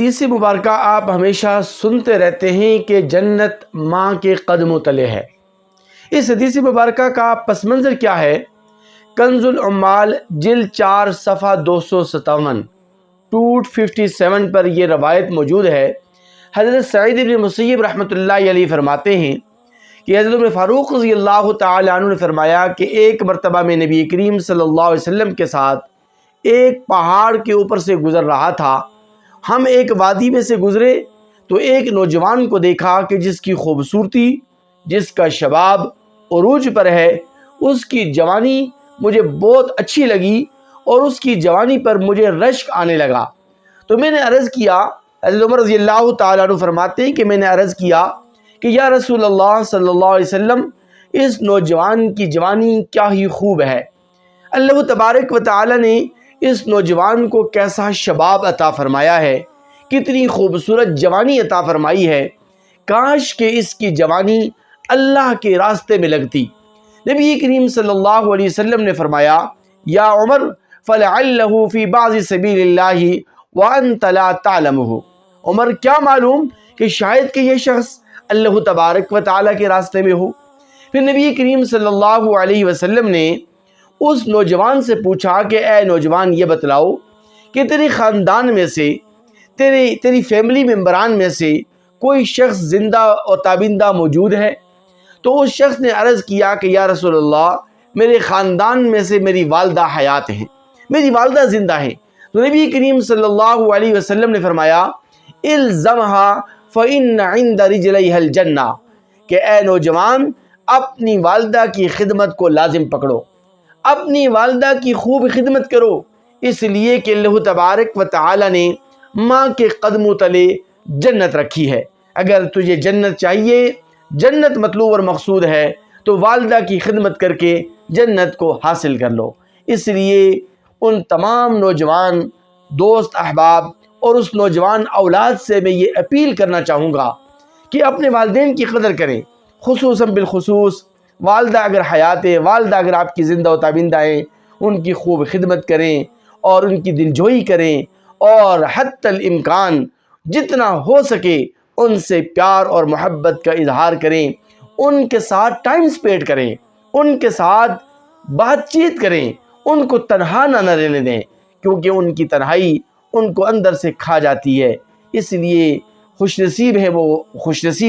حدیث مبارکہ آپ ہمیشہ سنتے رہتے ہیں کہ جنت ماں کے قدموں تلے ہے۔ اس حدیث مبارکہ کا پس منظر کیا ہے؟ کنز العمال جلد 4 صفحہ 257 257 پر یہ روایت موجود ہے۔ حضرت سعید بن مسیب رحمۃ اللہ علیہ فرماتے ہیں کہ حضرت عمر فاروق رضی اللہ تعالی عنہ نے فرمایا کہ ایک مرتبہ میں نبی کریم صلی اللہ علیہ وسلم کے ساتھ ایک پہاڑ کے اوپر سے گزر رہا تھا۔ ہم ایک وادی میں سے گزرے تو ایک نوجوان کو دیکھا کہ جس کی خوبصورتی، جس کا شباب عروج پر ہے، اس کی جوانی مجھے بہت اچھی لگی اور اس کی جوانی پر مجھے رشک آنے لگا۔ تو میں نے عرض کیا، حضرت عمر رضی اللہ تعالیٰ عنہ فرماتے ہیں کہ میں نے عرض کیا کہ یا رسول اللہ صلی اللہ علیہ وسلم، اس نوجوان کی جوانی کیا ہی خوب ہے۔ اللہ تبارک و تعالیٰ نے اس نوجوان کو کیسا شباب عطا فرمایا ہے، کتنی خوبصورت جوانی عطا فرمائی ہے، کاش کہ اس کی جوانی اللہ کے راستے میں لگتی۔ نبی کریم صلی اللہ علیہ وسلم نے فرمایا، یا عمر فلعلہ فی بعض سبیل اللہ وانت لا تعلمہ، عمر کیا معلوم کہ شاید کہ یہ شخص اللہ تبارک و تعالیٰ کے راستے میں ہو۔ پھر نبی کریم صلی اللہ علیہ وسلم نے اس نوجوان سے پوچھا کہ اے نوجوان، یہ بتلاؤ کہ تیرے خاندان میں سے، تیری فیملی ممبران میں سے کوئی شخص زندہ اور تابندہ موجود ہے؟ تو اس شخص نے عرض کیا کہ یا رسول اللہ، میرے خاندان میں سے میری والدہ حیات ہیں، میری والدہ زندہ ہیں۔ تو نبی کریم صلی اللہ علیہ وسلم نے فرمایا، الزمھا فإن عند رجلیھا الجنہ، کہ اے نوجوان، اپنی والدہ کی خدمت کو لازم پکڑو، اپنی والدہ کی خوب خدمت کرو، اس لیے کہ اللہ تبارک و تعالی نے ماں کے قدموں تلے جنت رکھی ہے۔ اگر تجھے جنت چاہیے، جنت مطلوب اور مقصود ہے، تو والدہ کی خدمت کر کے جنت کو حاصل کر لو۔ اس لیے ان تمام نوجوان دوست احباب اور اس نوجوان اولاد سے میں یہ اپیل کرنا چاہوں گا کہ اپنے والدین کی قدر کریں، خصوصاً بالخصوص والدہ اگر حیات ہے، والدہ اگر آپ کی زندہ و تابندہ ہیں، ان کی خوب خدمت کریں اور ان کی دلجوئی کریں، اور حتی الامکان جتنا ہو سکے ان سے پیار اور محبت کا اظہار کریں، ان کے ساتھ ٹائم اسپینڈ کریں، ان کے ساتھ بات چیت کریں، ان کو تنہا نہ رہنے دیں، کیونکہ ان کی تنہائی ان کو اندر سے کھا جاتی ہے۔ اس لیے خوش نصیب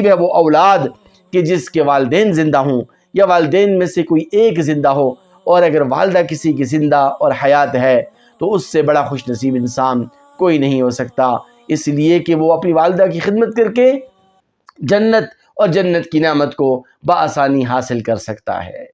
ہے وہ اولاد کہ جس کے والدین زندہ ہوں، یا والدین میں سے کوئی ایک زندہ ہو، اور اگر والدہ کسی کی زندہ اور حیات ہے تو اس سے بڑا خوش نصیب انسان کوئی نہیں ہو سکتا، اس لیے کہ وہ اپنی والدہ کی خدمت کر کے جنت اور جنت کی نعمت کو بآسانی حاصل کر سکتا ہے۔